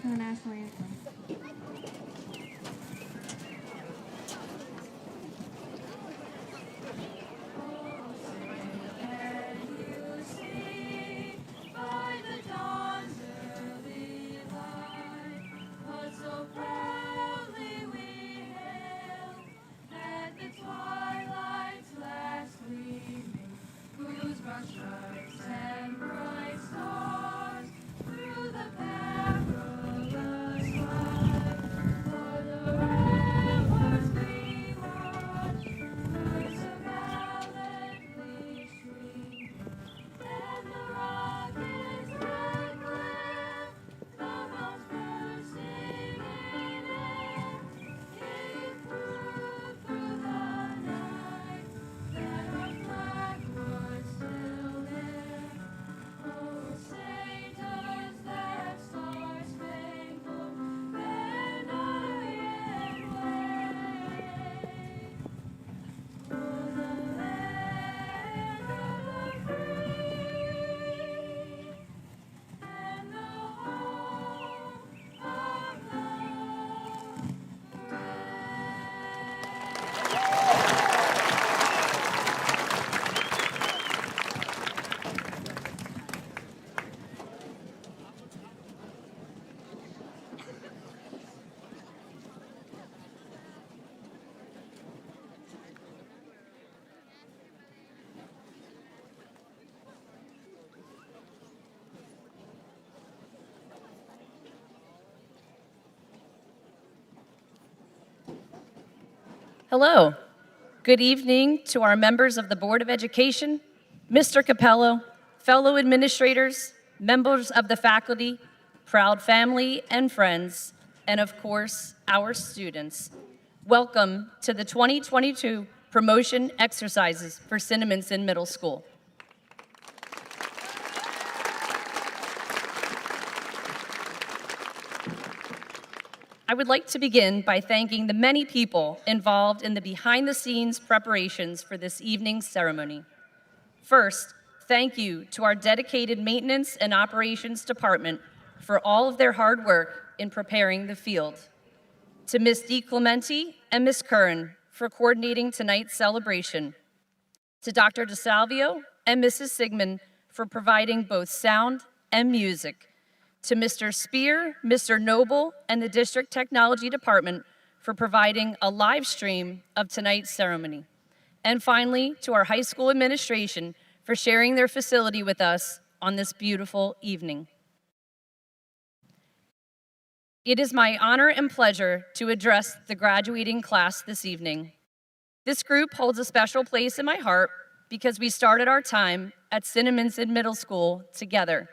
to the national anthem. Hello. Good evening to our members of the Board of Education, Mr. Cappello, fellow administrators, members of the faculty, proud family and friends, and of course, our students. Welcome to the 2022 promotion exercises for Cinnaminson Middle School. I would like to begin by thanking the many people involved in the behind-the-scenes preparations for this evening's ceremony. First, thank you to our dedicated maintenance and operations department for all of their hard work in preparing the field. To Ms. DiClementi and Ms. Curran for coordinating tonight's celebration. To Dr. DeSalvio and Mrs. Sigmund for providing both sound and music. To Mr. Spear, Mr. Noble, and the District Technology Department for providing a live stream of tonight's ceremony. And finally, to our high school administration for sharing their facility with us on this beautiful evening. It is my honor and pleasure to address the graduating class this evening. This group holds a special place in my heart because we started our time at Cinnaminson Middle School together.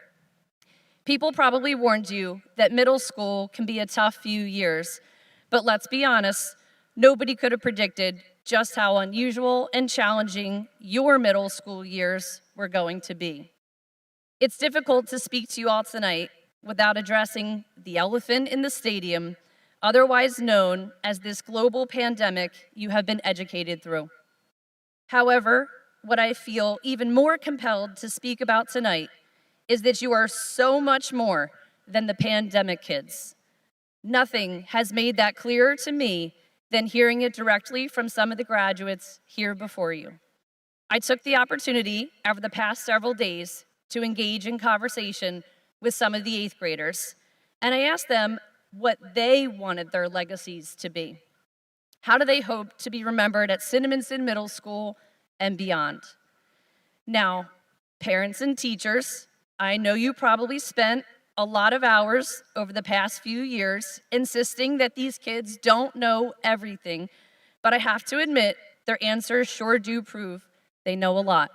People probably warned you that middle school can be a tough few years, but let's be honest, nobody could have predicted just how unusual and challenging your middle school years were going to be. It's difficult to speak to you all tonight without addressing the elephant in the stadium, otherwise known as this global pandemic you have been educated through. However, what I feel even more compelled to speak about tonight is that you are so much more than the pandemic kids. Nothing has made that clearer to me than hearing it directly from some of the graduates here before you. I took the opportunity over the past several days to engage in conversation with some of the 8th graders, and I asked them what they wanted their legacies to be. How do they hope to be remembered at Cinnaminson Middle School and beyond? Now, parents and teachers, I know you probably spent a lot of hours over the past few years insisting that these kids don't know everything, but I have to admit, their answers sure do prove they know a lot.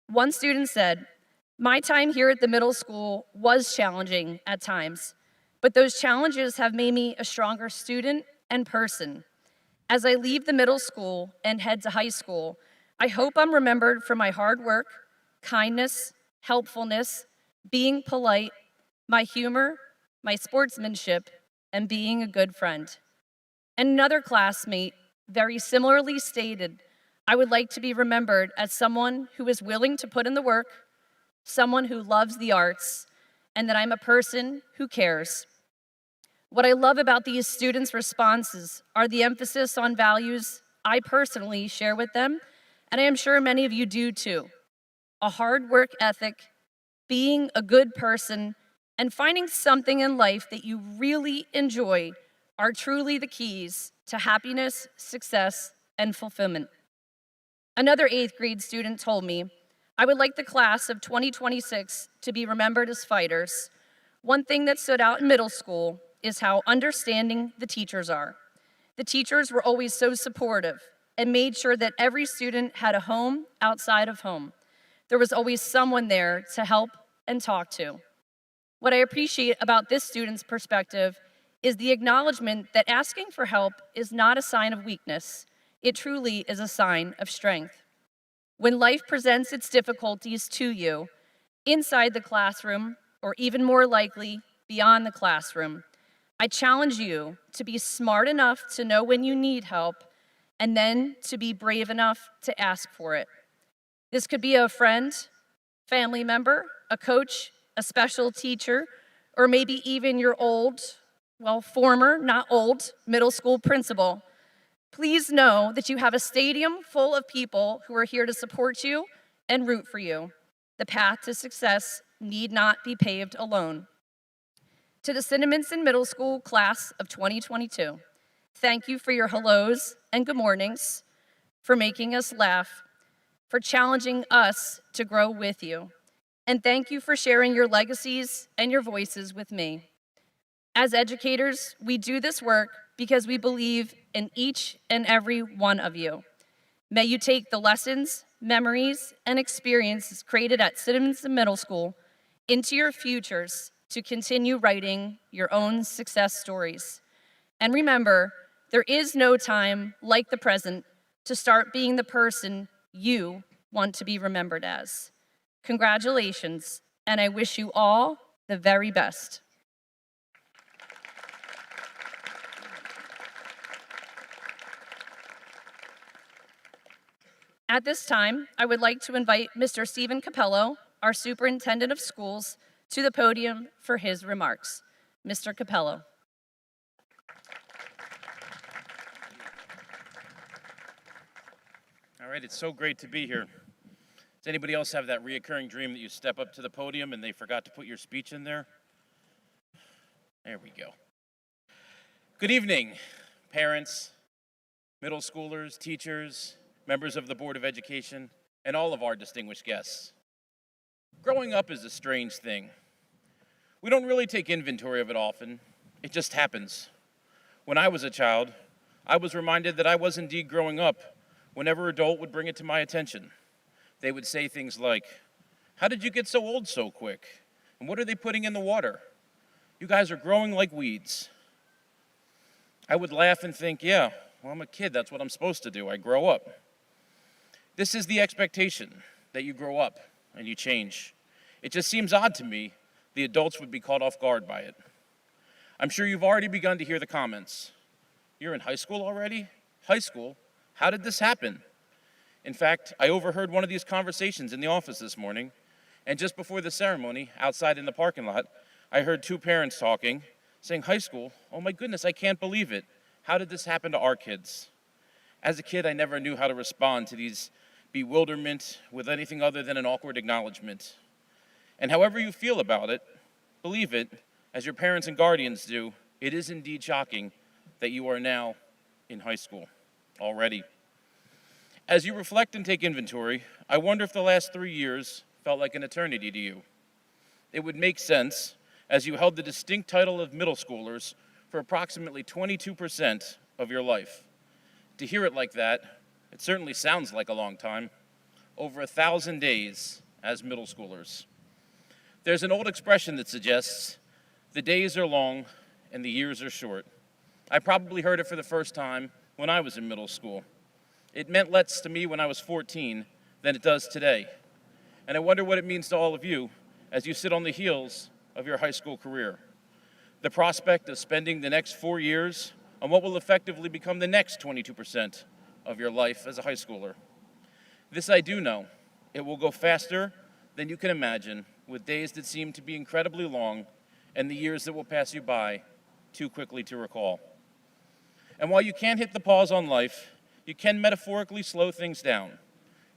One student said, "My time here at the middle school was challenging at times, but those challenges have made me a stronger student and person. As I leave the middle school and head to high school, I hope I'm remembered for my hard work, kindness, helpfulness, being polite, my humor, my sportsmanship, and being a good friend." And another classmate very similarly stated, "I would like to be remembered as someone who is willing to put in the work, someone who loves the arts, and that I'm a person who cares." What I love about these students' responses are the emphasis on values I personally share with them, and I am sure many of you do too. A hard work ethic, being a good person, and finding something in life that you really enjoy are truly the keys to happiness, success, and fulfillment. Another 8th grade student told me, "I would like the class of 2026 to be remembered as fighters. One thing that stood out in middle school is how understanding the teachers are. The teachers were always so supportive and made sure that every student had a home outside of home. There was always someone there to help and talk to." What I appreciate about this student's perspective is the acknowledgement that asking for help is not a sign of weakness. It truly is a sign of strength. When life presents its difficulties to you, inside the classroom, or even more likely, beyond the classroom, I challenge you to be smart enough to know when you need help, and then to be brave enough to ask for it. This could be a friend, family member, a coach, a special teacher, or maybe even your former, not old, middle school principal. Please know that you have a stadium full of people who are here to support you and root for you. The path to success need not be paved alone. To the Cinnaminson Middle School class of 2022, thank you for your hellos and good mornings, for making us laugh, for challenging us to grow with you, and thank you for sharing your legacies and your voices with me. As educators, we do this work because we believe in each and every one of you. May you take the lessons, memories, and experiences created at Cinnaminson Middle School into your futures to continue writing your own success stories. And remember, there is no time like the present to start being the person you want to be remembered as. Congratulations, and I wish you all the very best. At this time, I would like to invite Mr. Stephen Cappello, our Superintendent of Schools, to the podium for his remarks. Mr. Cappello. All right, it's so great to be here. Does anybody else have that reoccurring dream that you step up to the podium and they forgot to put your speech in there? There we go. Good evening, parents, middle schoolers, teachers, members of the Board of Education, and all of our distinguished guests. Growing up is a strange thing. We don't really take inventory of it often. It just happens. When I was a child, I was reminded that I was indeed growing up whenever an adult would bring it to my attention. They would say things like, "How did you get so old so quick? And what are they putting in the water? You guys are growing like weeds." I would laugh and think, yeah, well, I'm a kid. That's what I'm supposed to do. I grow up. This is the expectation, that you grow up and you change. It just seems odd to me the adults would be caught off guard by it. I'm sure you've already begun to hear the comments. "You're in high school already? High school? How did this happen?" In fact, I overheard one of these conversations in the office this morning, and just before the ceremony, outside in the parking lot, I heard two parents talking, saying, "High school? Oh my goodness, I can't believe it. How did this happen to our kids?" As a kid, I never knew how to respond to these bewilderment with anything other than an awkward acknowledgement. And however you feel about it, believe it, as your parents and guardians do, it is indeed shocking that you are now in high school already. As you reflect and take inventory, I wonder if the last 3 years felt like an eternity to you. It would make sense, as you held the distinct title of middle schoolers for approximately 22% of your life. To hear it like that, it certainly sounds like a long time. Over 1,000 days as middle schoolers. There's an old expression that suggests the days are long and the years are short. I probably heard it for the first time when I was in middle school. It meant less to me when I was 14 than it does today. And I wonder what it means to all of you as you sit on the heels of your high school career. The prospect of spending the next 4 years on what will effectively become the next 22% of your life as a high schooler. This I do know, it will go faster than you can imagine, with days that seem to be incredibly long and the years that will pass you by too quickly to recall. And while you can't hit the pause on life, you can metaphorically slow things down.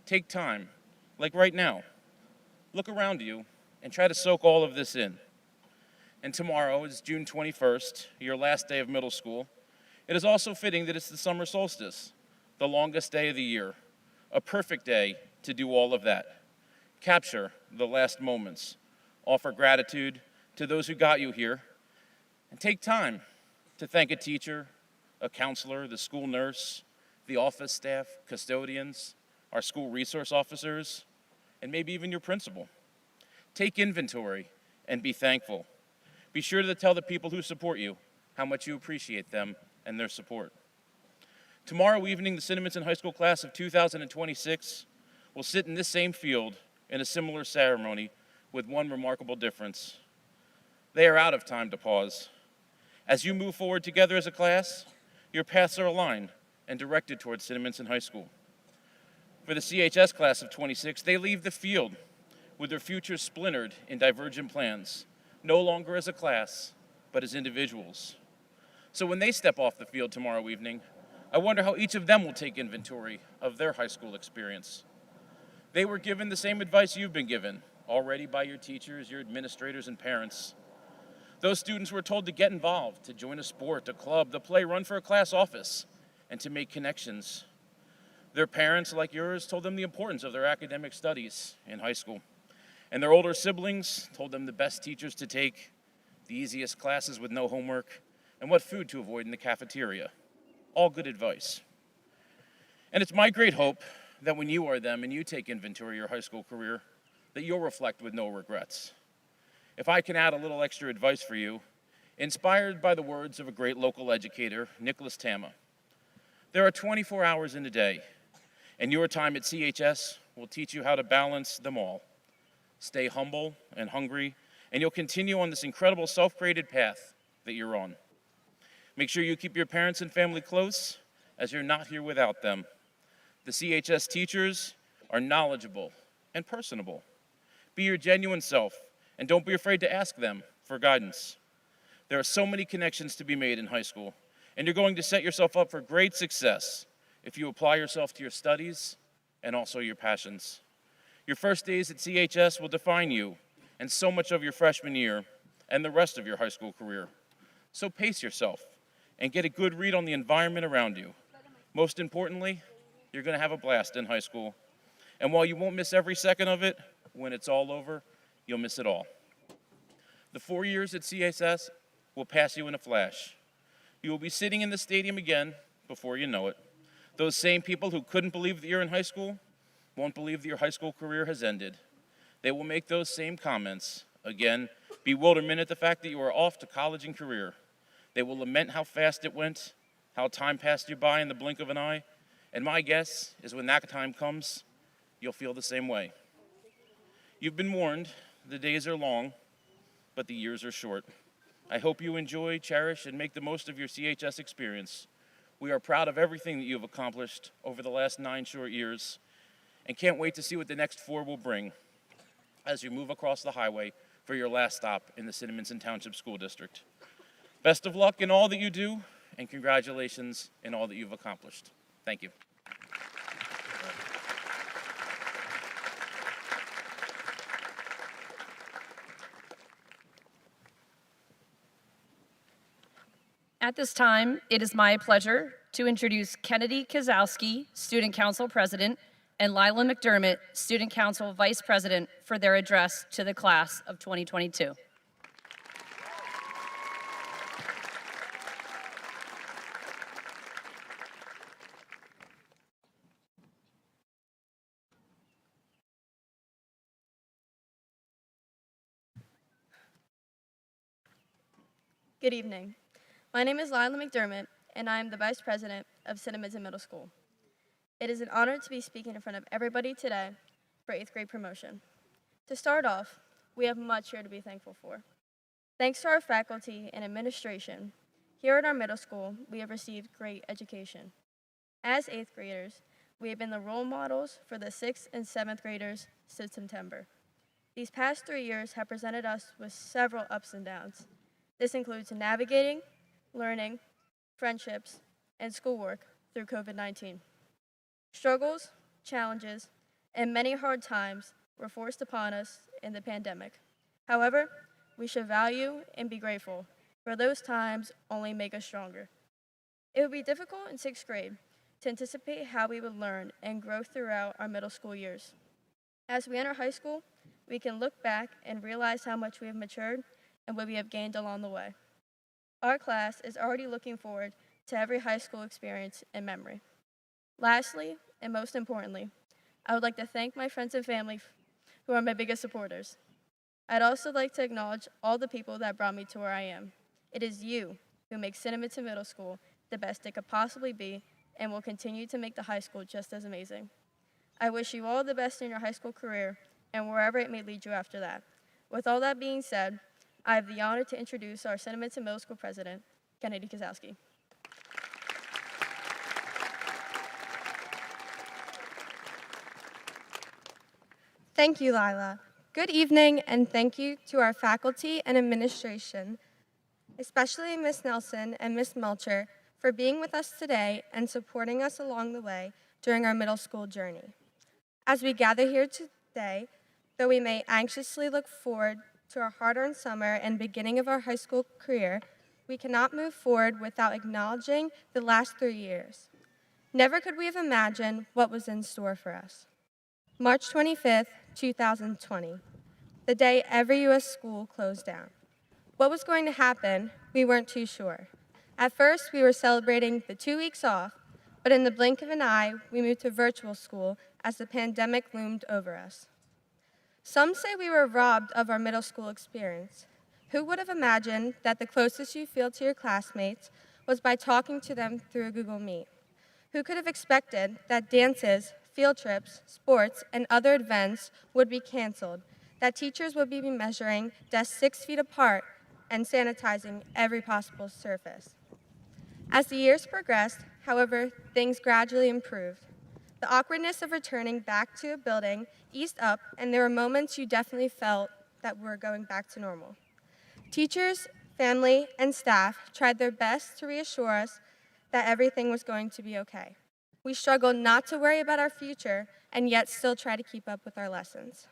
Take time, like right now. Look around you and try to soak all of this in. And tomorrow is June 21st, your last day of middle school. It is also fitting that it's the summer solstice, the longest day of the year, a perfect day to do all of that. Capture the last moments, offer gratitude to those who got you here, and take time to thank a teacher, a counselor, the school nurse, the office staff, custodians, our school resource officers, and maybe even your principal. Take inventory and be thankful. Be sure to tell the people who support you how much you appreciate them and their support. Tomorrow evening, the Cinnaminson High School class of 2026 will sit in this same field in a similar ceremony with one remarkable difference. They are out of time to pause. As you move forward together as a class, your paths are aligned and directed towards Cinnaminson High School. For the CHS class of 26, they leave the field with their futures splintered in divergent plans, no longer as a class, but as individuals. So when they step off the field tomorrow evening, I wonder how each of them will take inventory of their high school experience. They were given the same advice you've been given already by your teachers, your administrators, and parents. Those students were told to get involved, to join a sport, a club, the play, run for a class office, and to make connections. Their parents, like yours, told them the importance of their academic studies in high school. And their older siblings told them the best teachers to take, the easiest classes with no homework, and what food to avoid in the cafeteria. All good advice. And it's my great hope that when you are them and you take inventory of your high school career, that you'll reflect with no regrets. If I can add a little extra advice for you, inspired by the words of a great local educator, Nicholas Tama, there are 24 hours in a day, and your time at CHS will teach you how to balance them all. Stay humble and hungry, and you'll continue on this incredible self-created path that you're on. Make sure you keep your parents and family close, as you're not here without them. The CHS teachers are knowledgeable and personable. Be your genuine self, and don't be afraid to ask them for guidance. There are so many connections to be made in high school, and you're going to set yourself up for great success if you apply yourself to your studies and also your passions. Your first days at CHS will define you and so much of your freshman year and the rest of your high school career. So pace yourself and get a good read on the environment around you. Most importantly, you're going to have a blast in high school. And while you won't miss every second of it, when it's all over, you'll miss it all. The 4 years at CHS will pass you in a flash. You will be sitting in the stadium again before you know it. Those same people who couldn't believe that you're in high school won't believe that your high school career has ended. They will make those same comments. Again, bewilderment at the fact that you are off to college and career. They will lament how fast it went, how time passed you by in the blink of an eye. And my guess is when that time comes, you'll feel the same way. You've been warned, the days are long, but the years are short. I hope you enjoy, cherish, and make the most of your CHS experience. We are proud of everything that you have accomplished over the last 9 short years and can't wait to see what the next 4 will bring as you move across the highway for your last stop in the Cinnaminson Township School District. Best of luck in all that you do, and congratulations in all that you've accomplished. Thank you. At this time, it is my pleasure to introduce Kennedy Kozowski, Student Council President, and Lila McDermott, Student Council Vice President, for their address to the class of 2022. Good evening. My name is Lila McDermott, and I am the Vice President of Cinnaminson Middle School. It is an honor to be speaking in front of everybody today for 8th grade promotion. To start off, we have much here to be thankful for. Thanks to our faculty and administration, here at our middle school, we have received great education. As 8th graders, we have been the role models for the 6th and 7th graders since September. These past 3 years have presented us with several ups and downs. This includes navigating learning, friendships, and schoolwork through COVID-19. Struggles, challenges, and many hard times were forced upon us in the pandemic. However, we should value and be grateful, for those times only make us stronger. It would be difficult in sixth grade to anticipate how we would learn and grow throughout our middle school years. As we enter high school, we can look back and realize how much we have matured and what we have gained along the way. Our class is already looking forward to every high school experience and memory. Lastly, and most importantly, I would like to thank my friends and family who are my biggest supporters. I'd also like to acknowledge all the people that brought me to where I am. It is you who make Cinnaminson Middle School the best it could possibly be and will continue to make the high school just as amazing. I wish you all the best in your high school career and wherever it may lead you after that. With all that being said, I have the honor to introduce our Cinnaminson Middle School President, Kennedy Kozowski. Thank you, Lila. Good evening, and thank you to our faculty and administration, especially Ms. Nelson and Ms. Melcher, for being with us today and supporting us along the way during our middle school journey. As we gather here today, though we may anxiously look forward to our hard-earned summer and beginning of our high school career, we cannot move forward without acknowledging the last 3 years. Never could we have imagined what was in store for us. March 25th, 2020, the day every U.S. school closed down. What was going to happen, we weren't too sure. At first, we were celebrating the 2 weeks off, but in the blink of an eye, we moved to virtual school as the pandemic loomed over us. Some say we were robbed of our middle school experience. Who would have imagined that the closest you feel to your classmates was by talking to them through a Google Meet? Who could have expected that dances, field trips, sports, and other events would be canceled, that teachers would be measuring desks 6 feet apart and sanitizing every possible surface? As the years progressed, however, things gradually improved. The awkwardness of returning back to a building eased up, and there were moments you definitely felt that we're going back to normal. Teachers, family, and staff tried their best to reassure us that everything was going to be okay. We struggled not to worry about our future and yet still try to keep up with our lessons.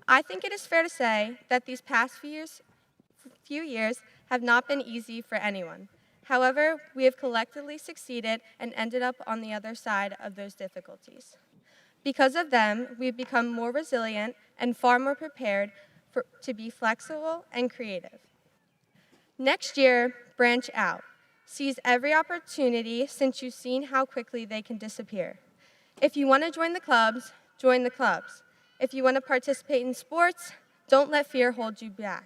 I think it is fair to say that these past few years have not been easy for anyone. However, we have collectively succeeded and ended up on the other side of those difficulties. Because of them, we've become more resilient and far more prepared to be flexible and creative. Next year, branch out. Seize every opportunity since you've seen how quickly they can disappear. If you want to join the clubs, join the clubs. If you want to participate in sports, don't let fear hold you back.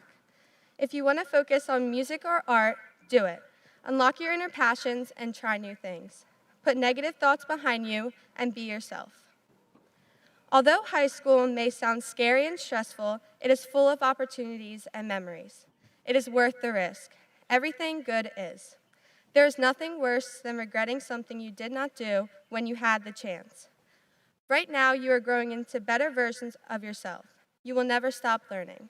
If you want to focus on music or art, do it. Unlock your inner passions and try new things. Put negative thoughts behind you and be yourself. Although high school may sound scary and stressful, it is full of opportunities and memories. It is worth the risk. Everything good is. There is nothing worse than regretting something you did not do when you had the chance. Right now, you are growing into better versions of yourself. You will never stop learning.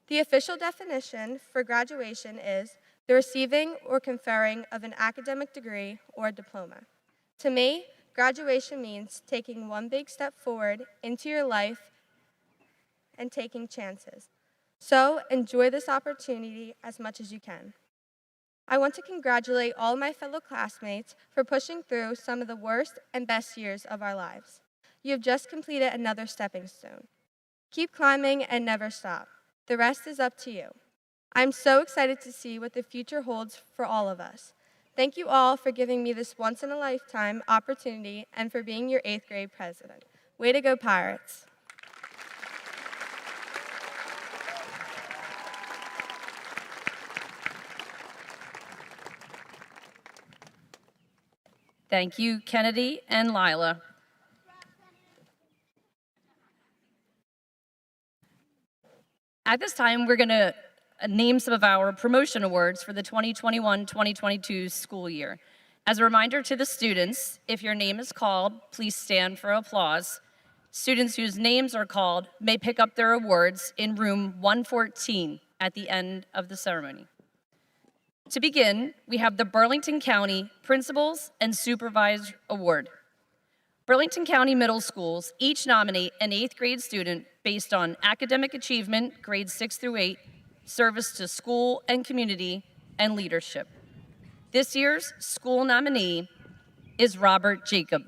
The official definition for graduation is the receiving or conferring of an academic degree or diploma. To me, graduation means taking one big step forward into your life and taking chances. So enjoy this opportunity as much as you can. I want to congratulate all my fellow classmates for pushing through some of the worst and best years of our lives. You have just completed another stepping stone. Keep climbing and never stop. The rest is up to you. I'm so excited to see what the future holds for all of us. Thank you all for giving me this once-in-a-lifetime opportunity and for being your 8th grade president. Way to go, Pirates. Thank you, Kennedy and Lila. At this time, we're going to name some of our promotion awards for the 2021-2022 school year. As a reminder to the students, if your name is called, please stand for applause. Students whose names are called may pick up their awards in room 114 at the end of the ceremony. To begin, we have the Burlington County Principals and Supervised Award. Burlington County Middle Schools each nominate an 8th grade student based on academic achievement, grades 6 through 8, service to school and community, and leadership. This year's school nominee is Robert Jacob.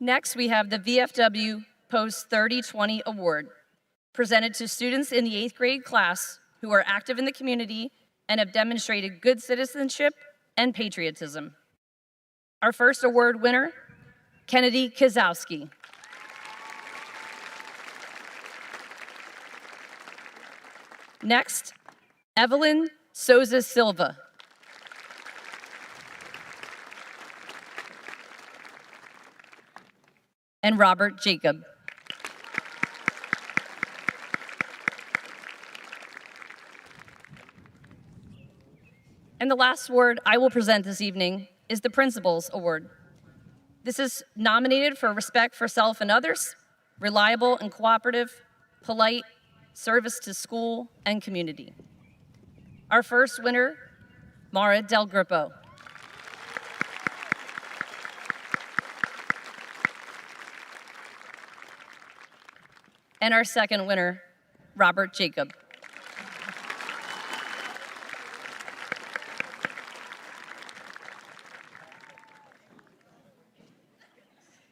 Next, we have the VFW Post 3020 Award, presented to students in the 8th grade class who are active in the community and have demonstrated good citizenship and patriotism. Our first award winner, Kennedy Kozowski. Next, Evelyn Souza Silva. And Robert Jacob. And the last award I will present this evening is the Principals Award. This is nominated for respect for self and others, reliable and cooperative, polite, service to school and community. Our first winner, Mara Del Grippo. And our second winner, Robert Jacob.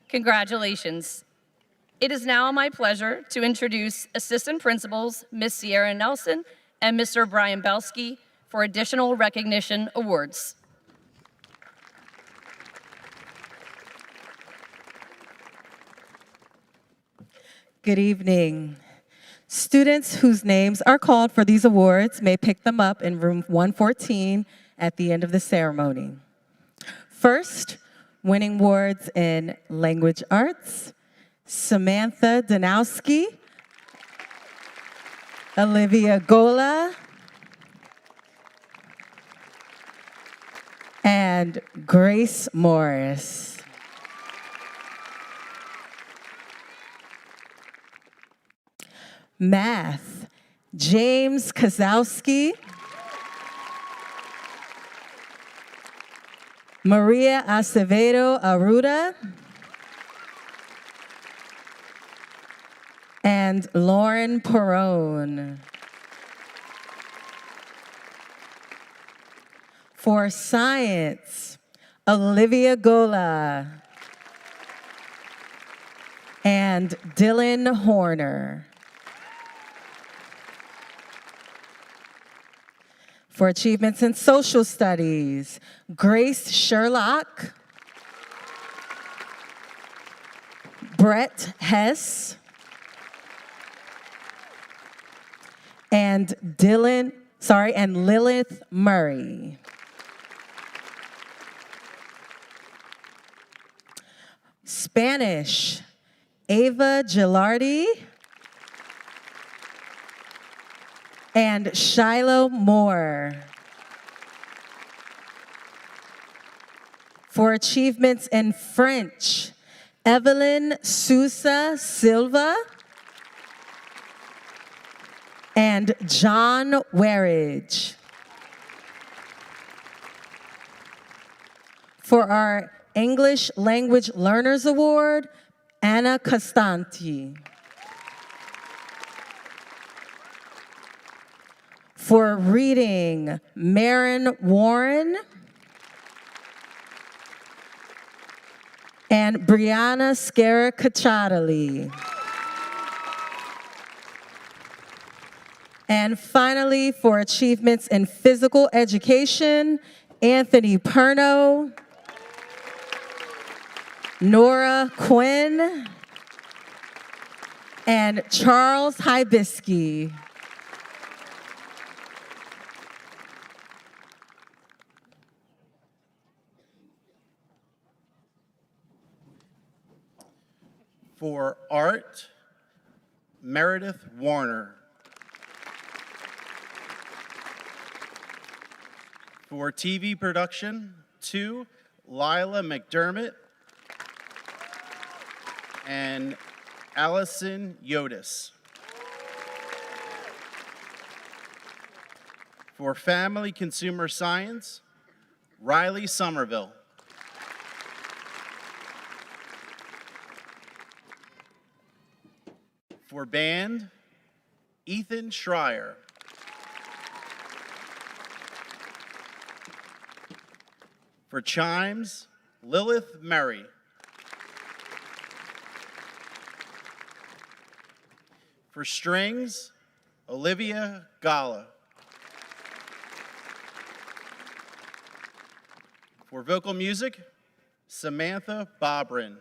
Congratulations. It is now my pleasure to introduce Assistant Principals, Ms. Sierra Nelson and Mr. Brian Belsky for additional recognition awards. Good evening. Students whose names are called for these awards may pick them up in room 114 at the end of the ceremony. First, winning awards in language arts, Samantha Danowski, Olivia Gola, and Grace Morris. Math, James Kozowski, Maria Acevedo Arruda, and Lauren Perone. For science, Olivia Gola and Dylan Horner. For achievements in social studies, Grace Sherlock, Brett Hess, and Lilith Murray. Spanish, Ava Gilardi and Shiloh Moore. For achievements in French, Evelyn Sousa Silva and John Warridge. For our English Language Learners Award, Anna Costanti. For reading, Marin Warren and Brianna Scaracacciatali. And finally, for achievements in physical education, Anthony Perno, Nora Quinn, and Charles Hibisky. For art, Meredith Warner. For TV production, 2, Lila McDermott. and Allison Yodis. For Family Consumer Science, Riley Somerville. For Band, Ethan Schreier. For Chimes, Lilith Murray. For Strings, Olivia Gala. For Vocal Music, Samantha Bobrin.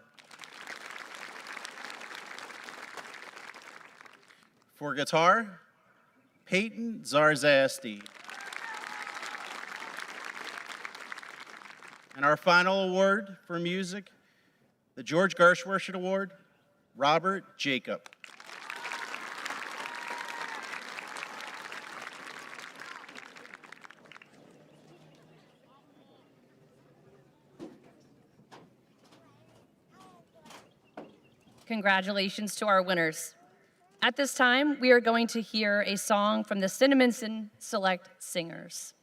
For Guitar, Peyton Zarzasti. And our final award for music, the George Gershworth Award, Robert Jacob. Congratulations to our winners. At this time, we are going to hear a song from the Cinnaminson Select Singers.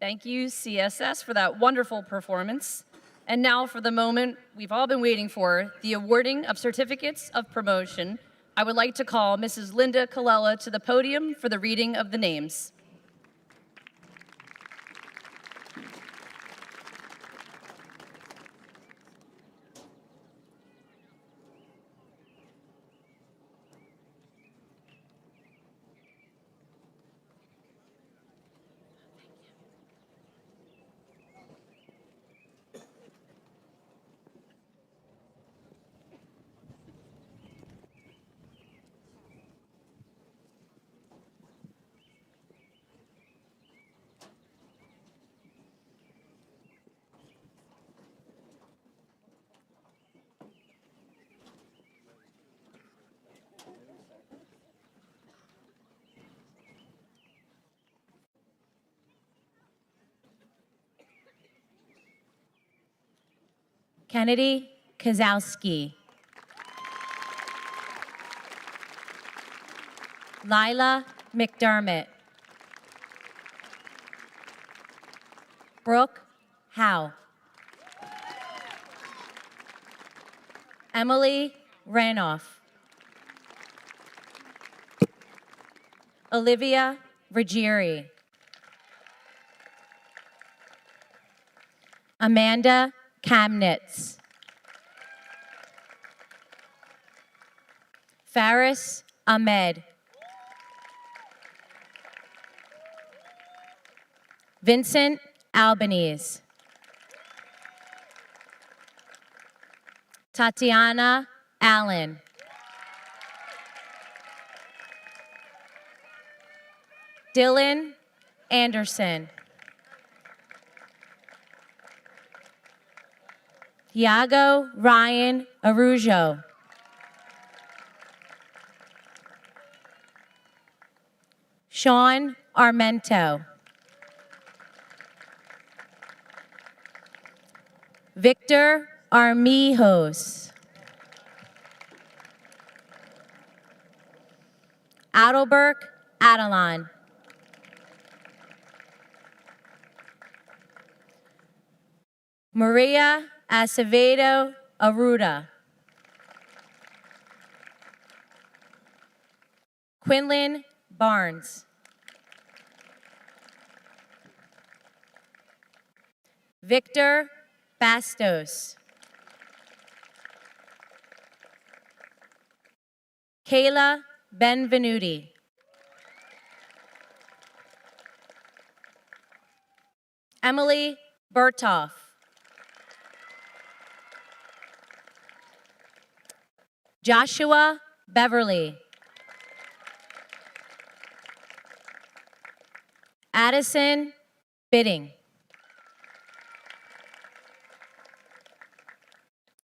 Thank you, CSS, for that wonderful performance. And now for the moment we've all been waiting for, the awarding of certificates of promotion. I would like to call Mrs. Linda Colella to the podium for the reading of the names. Kennedy Kozowski. Lila McDermott. Brooke Howe. Emily Ranoff. Olivia Ruggieri. Amanda Kamnitz. Faris Ahmed. Vincent Albanese. Tatiana Allen. Dylan Anderson. Iago Ryan Arujo. Sean Armento. Victor Armijos. Adelberg Adelon. Maria Acevedo Aruda. Quinlan Barnes. Victor Bastos. Kayla Benvenuti. Emily Berthoff. Joshua Beverly. Addison Bidding.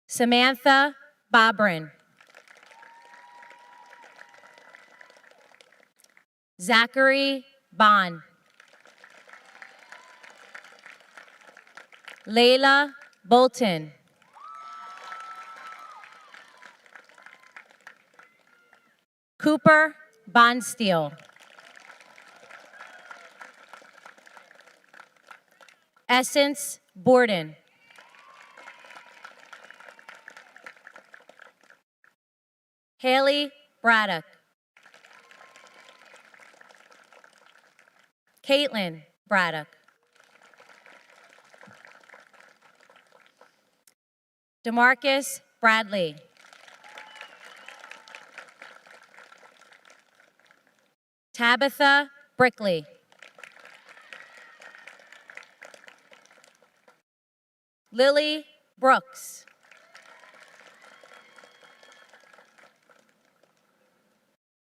Samantha Bobrin. Zachary Bond. Layla Bolton. Cooper Bonsteel. Essence Borden. Haley Braddock. Caitlin Braddock. DeMarcus Bradley. Tabitha Brickley. Lily Brooks.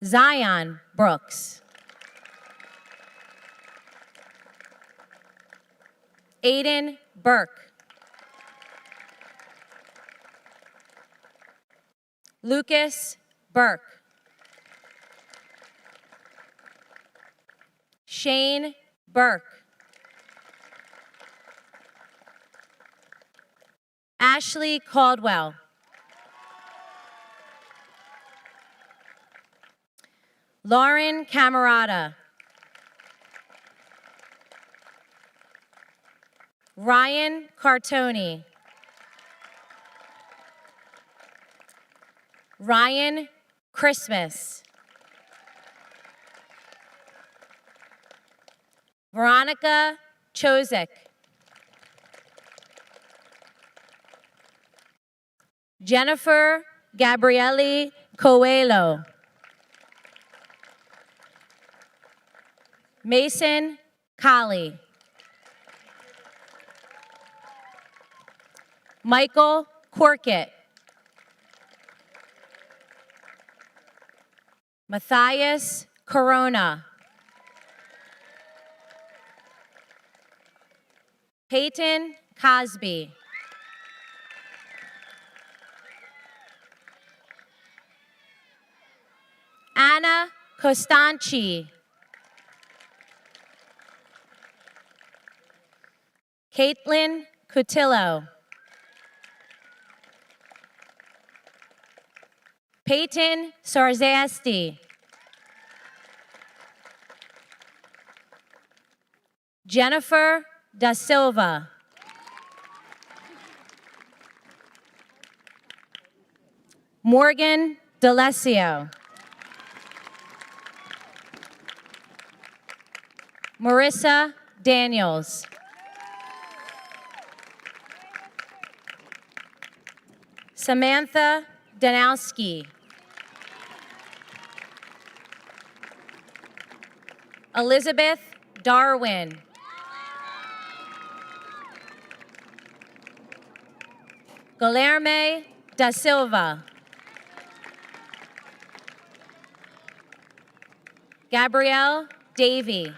Zion Brooks. Aiden Burke. Lucas Burke. Shane Burke. Ashley Caldwell. Lauren Camerata. Ryan Cartoni. Ryan Christmas. Veronica Chozik. Jennifer Gabriele Coelho. Mason Colley. Michael Corkett. Matthias Corona. Peyton Cosby. Anna Costanci. Caitlin Cutillo. Peyton Sarzasti. Jennifer Da Silva. Morgan D'Alessio. Marissa Daniels. Samantha Danowski. Elizabeth Darwin. Guilherme da Silva. Gabrielle Davy.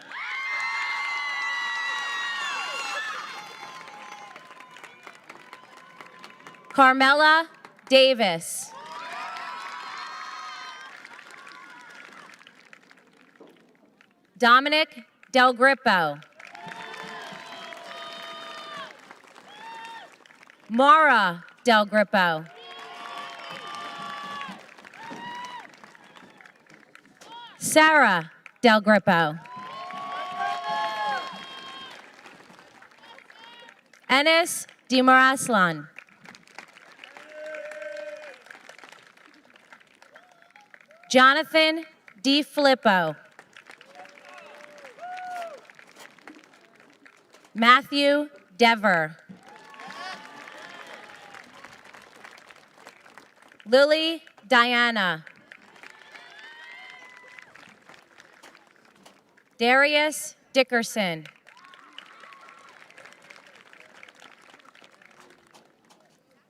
Carmela Davis. Dominic Del Grippo. Mara Del Grippo. Sarah Del Grippo. Enes Dimaraslan. Jonathan D. Filippo. Matthew Dever. Lily Diana. Darius Dickerson.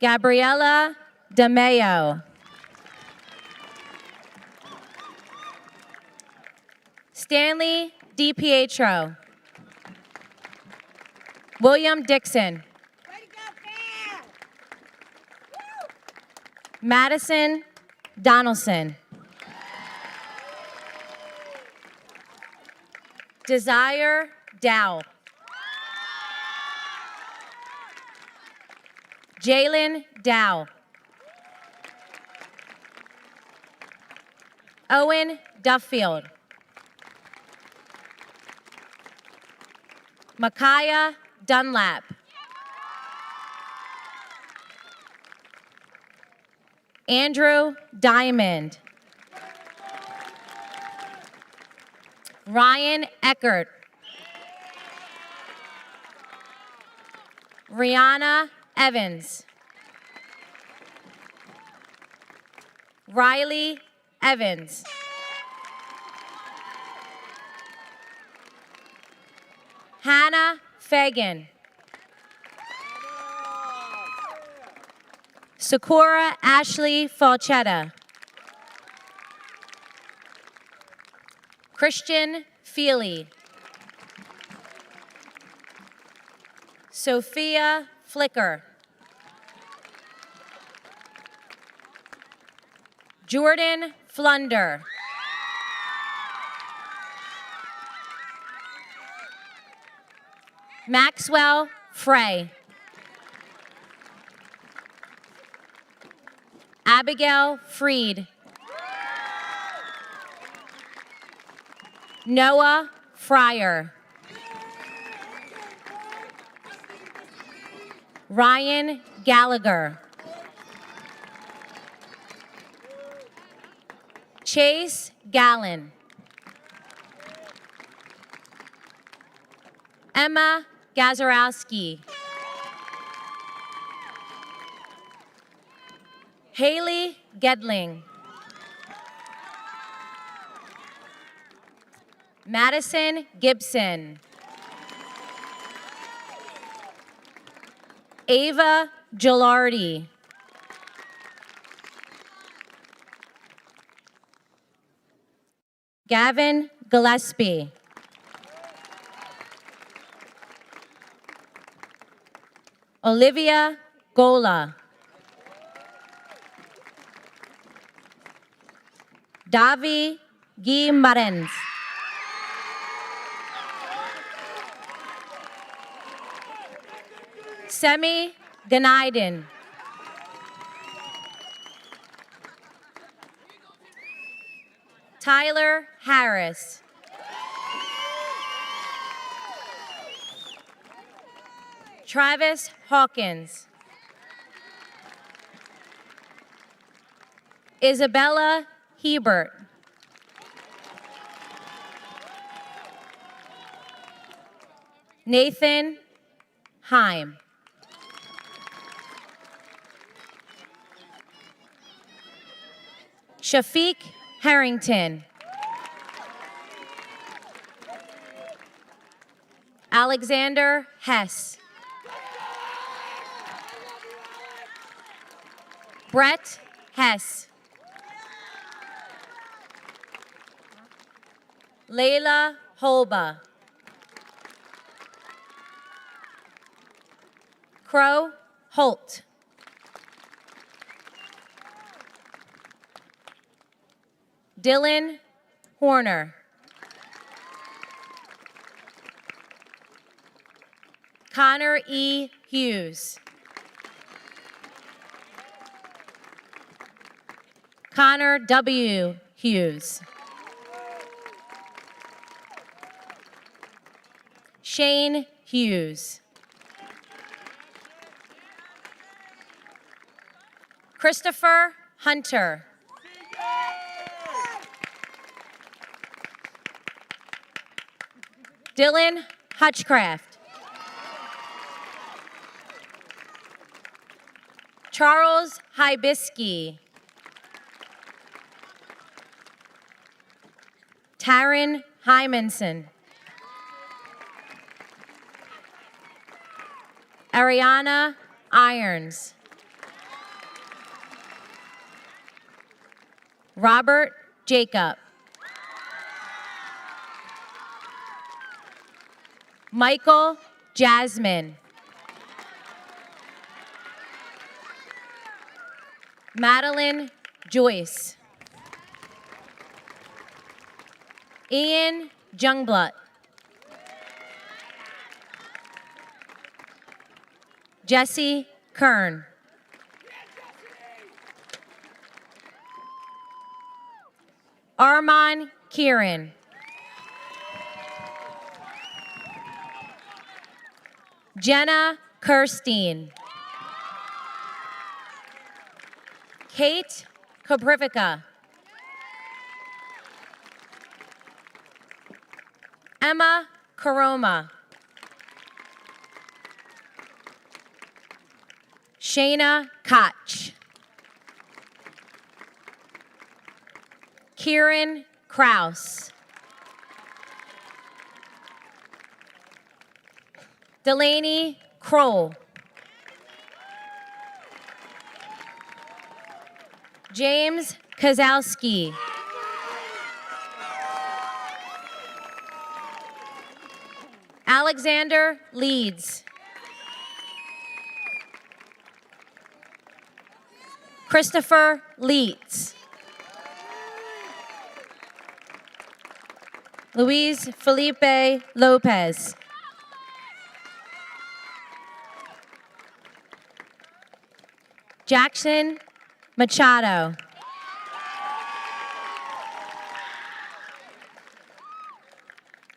Gabriella DeMeo. Stanley DiPietro. William Dixon. Madison Donaldson. Desire Dow. Jalen Dow. Owen Duffield. Micaiah Dunlap. Andrew Diamond. Ryan Eckert. Rihanna Evans. Riley Evans. Hannah Fagan. Sakura Ashley Falchetta. Christian Feely. Sophia Flicker. Jordan Flunder. Maxwell Frey. Abigail Freed. Noah Fryer. Ryan Gallagher. Chase Gallen. Emma Gazarowski. Haley Gedling. Madison Gibson. Ava Gilardi. Gavin Gillespie. Olivia Gola. Davi Guimarães. Semi Ganaiden. Tyler Harris. Travis Hawkins. Isabella Hebert. Nathan Heim. Shafiq Harrington. Alexander Hess. Brett Hess. Layla Holba. Crow Holt. Dylan Horner. Connor E. Hughes. Connor W. Hughes. Shane Hughes. Christopher Hunter. Dylan Hutchcraft. Charles Hibisky. Taryn Hymanson. Ariana Irons. Robert Jacob. Michael Jasmine. Madeline Joyce. Ian Jungblut. Jesse Kern. Armand Kieran. Jenna Kirstein. Kate Koprivica. Emma Karoma. Shayna Koch. Kieran Kraus. Delaney Kroll. James Kozowski. Alexander Leeds. Christopher Leeds. Luis Felipe Lopez. Jackson Machado.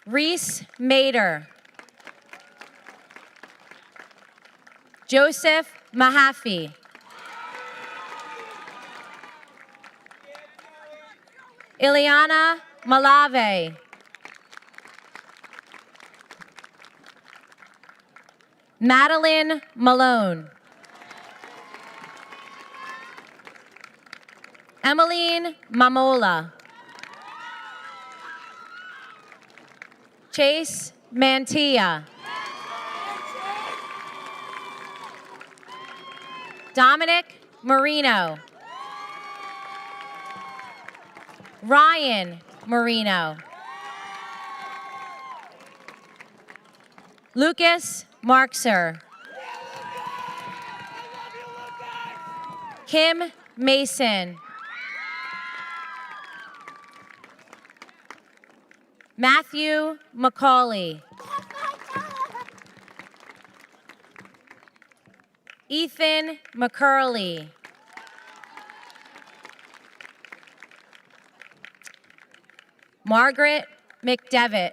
Reese Mader. Joseph Mahaffey. Ileana Malave. Madeline Malone. Emmeline Mamola. Chase Mantilla. Dominic Marino. Ryan Marino. Lucas Markser. Kim Mason. Matthew McCauley. Ethan McCurley. Margaret McDevitt.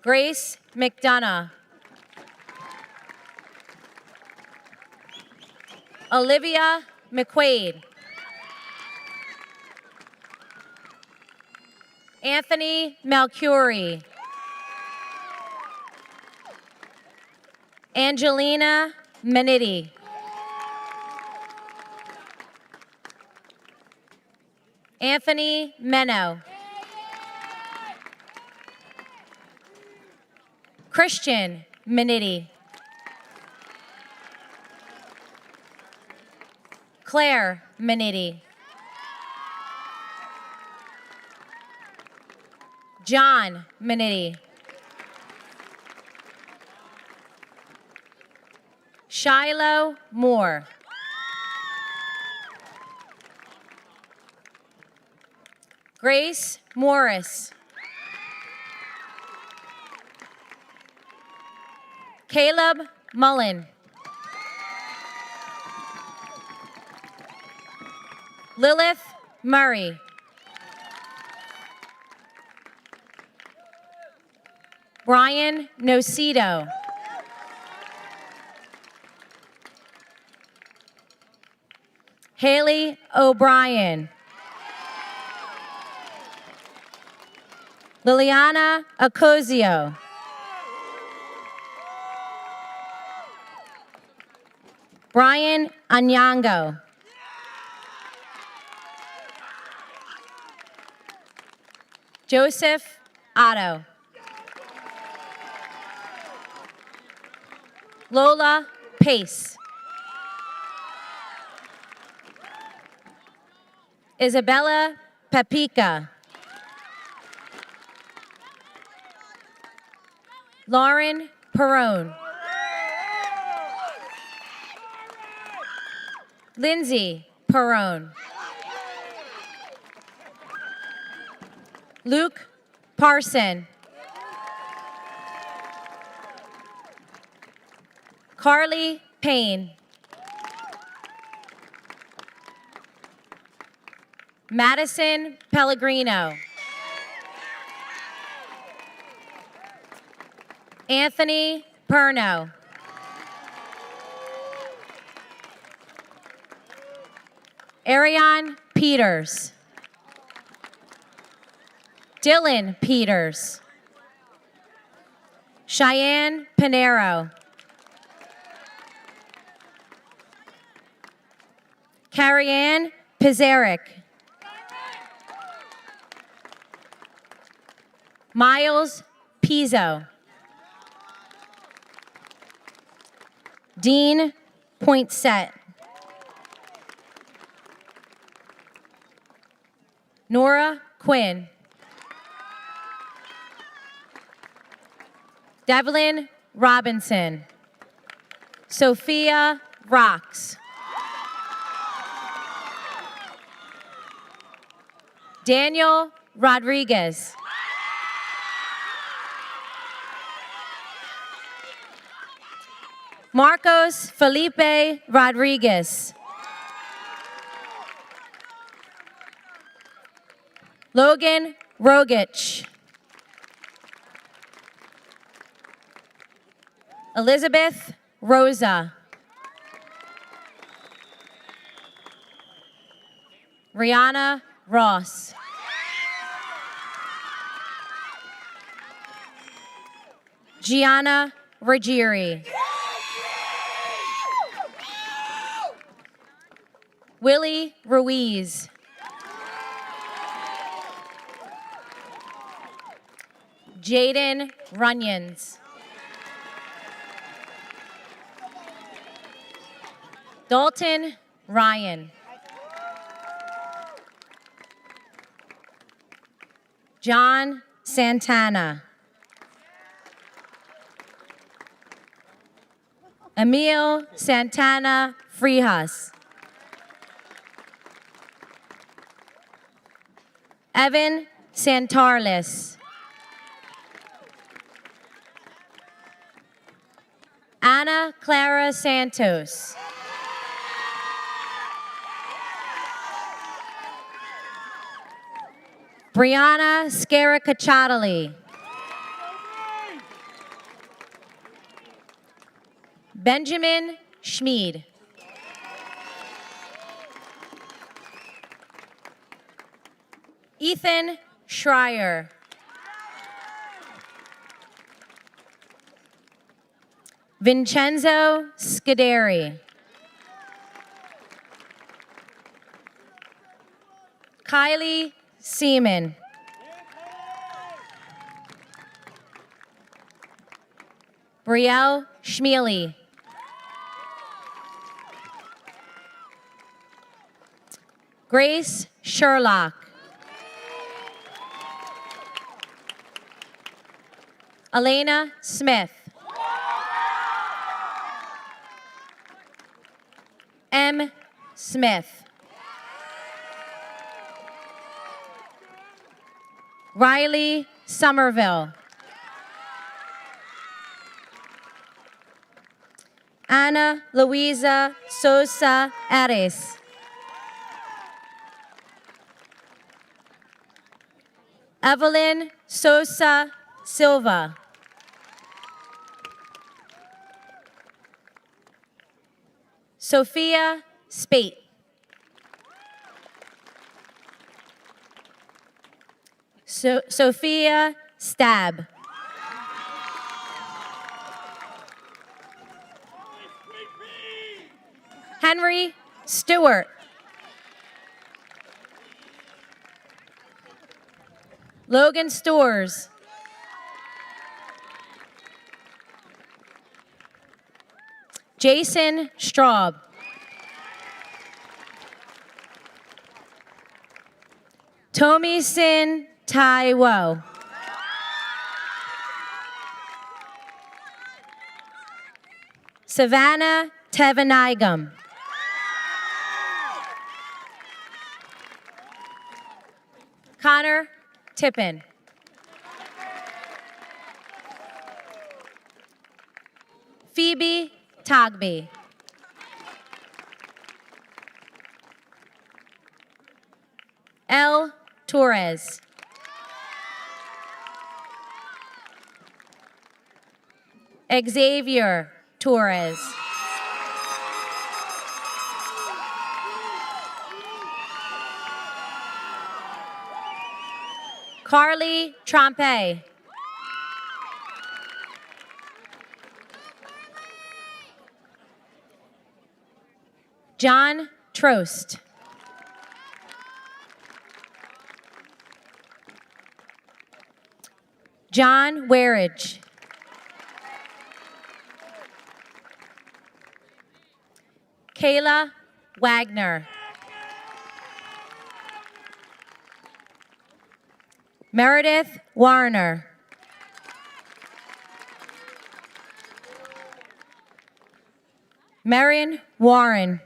Grace McDonough. Olivia McQuaid. Anthony Malcurie. Angelina Menitti. Anthony Meno. Christian Menitti. Claire Menitti. John Menitti. Shiloh Moore. Grace Morris. Caleb Mullen. Lilith Murray. Brian Nocito. Haley O'Brien. Liliana Acozio. Brian Anyango. Joseph Otto. Lola Pace. Isabella Papica. Lauren Perone. Lindsay Perone. Luke Parson. Carly Payne. Madison Pellegrino. Anthony Perno. Ariane Peters. Dylan Peters. Cheyenne Pinero. Carrie-Ann Pizarek. Miles Pizzo. Dean Poinsett. Nora Quinn. Devlin Robinson. Sophia Rocks. Daniel Rodriguez. Marcos Felipe Rodriguez. Logan Rogich. Elizabeth Rosa. Rihanna Ross. Gianna Ruggieri. Willie Ruiz. Jaden Runyons. Dalton Ryan. John Santana. Emil Santana Freehas. Evan Santarlis. Ana Clara Santos. Brianna Scaracacciatali. Benjamin Schmid. Ethan Schreier. Vincenzo Scuderi. Kylie Seaman. Brielle Schmeely. Grace Sherlock. Elena Smith. M. Smith. Riley Somerville. Ana Luisa Sosa Ares. Evelyn Sosa Silva. Sophia Spate. Sophia Stab. Henry Stewart. Logan Stores. Jason Straub. Tomisin Taiwo. Savannah Tevanigam. Connor Tippin. Phoebe Togby. L. Torres. Xavier Torres. Carly Trompe. John Trost. John Warridge. Kayla Wagner. Meredith Warner. Marion Warren.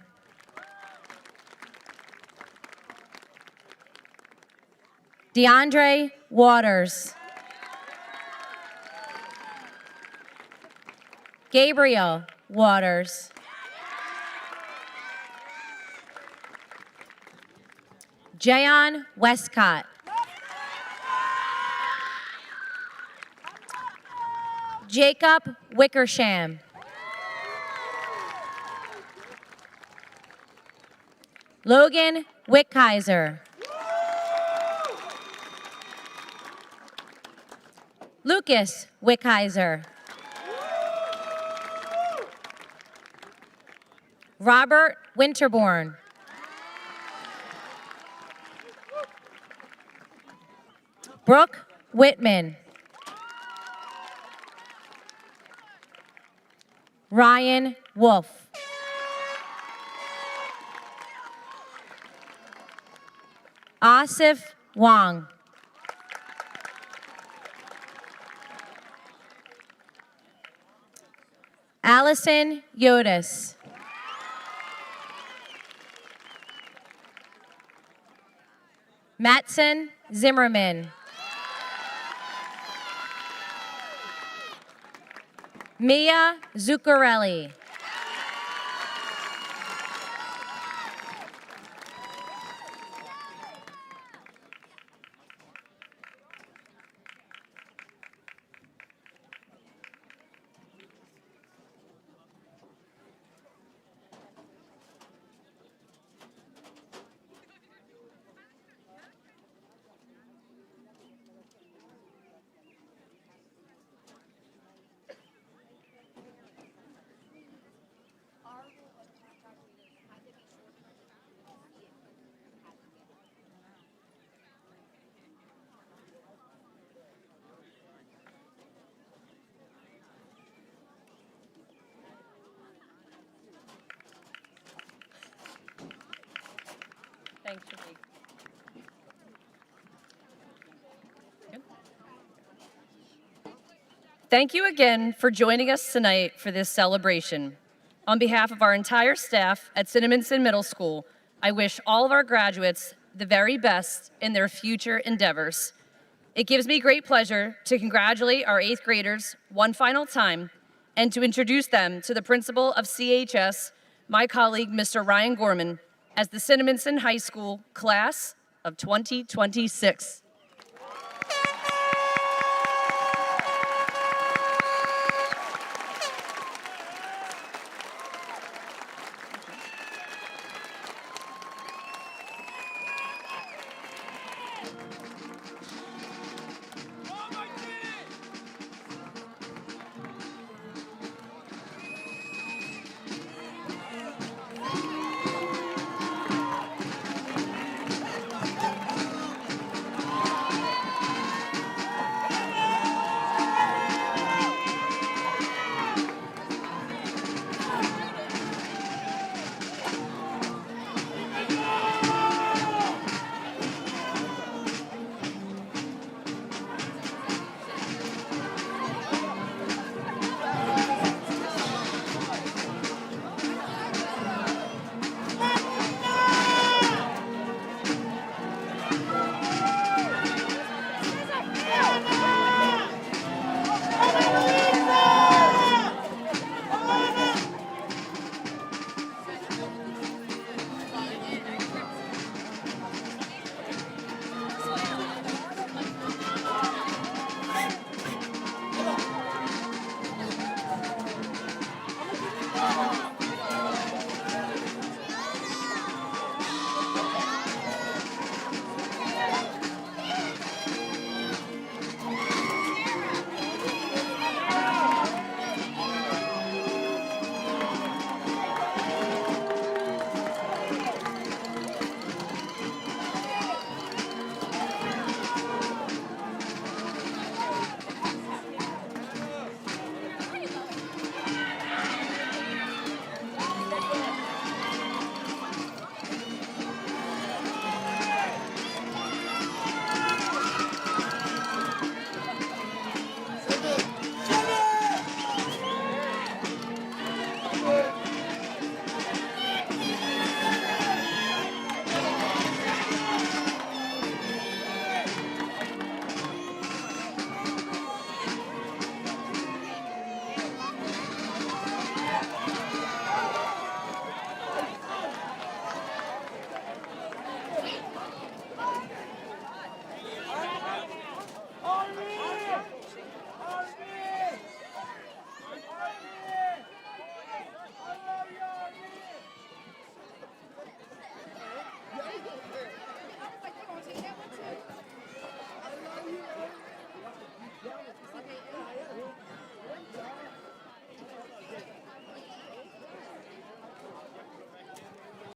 DeAndre Waters. Gabriel Waters. Jayon Westcott. Jacob Wickersham. Logan Wickheiser. Lucas Wickheiser. Robert Winterborn. Brooke Whitman. Ryan Wolf. Asif Wong. Allison Yotis. Matson Zimmerman. Mia Zuccarelli. Thanks, Shafik. Good. Thank you again for joining us tonight for this celebration. On behalf of our entire staff at Cinnaminson Middle School, I wish all of our graduates the very best in their future endeavors. It gives me great pleasure to congratulate our 8th graders one final time and to introduce them to the principal of CHS, my colleague, Mr. Ryan Gorman, as the Cinnaminson High School class of 2026.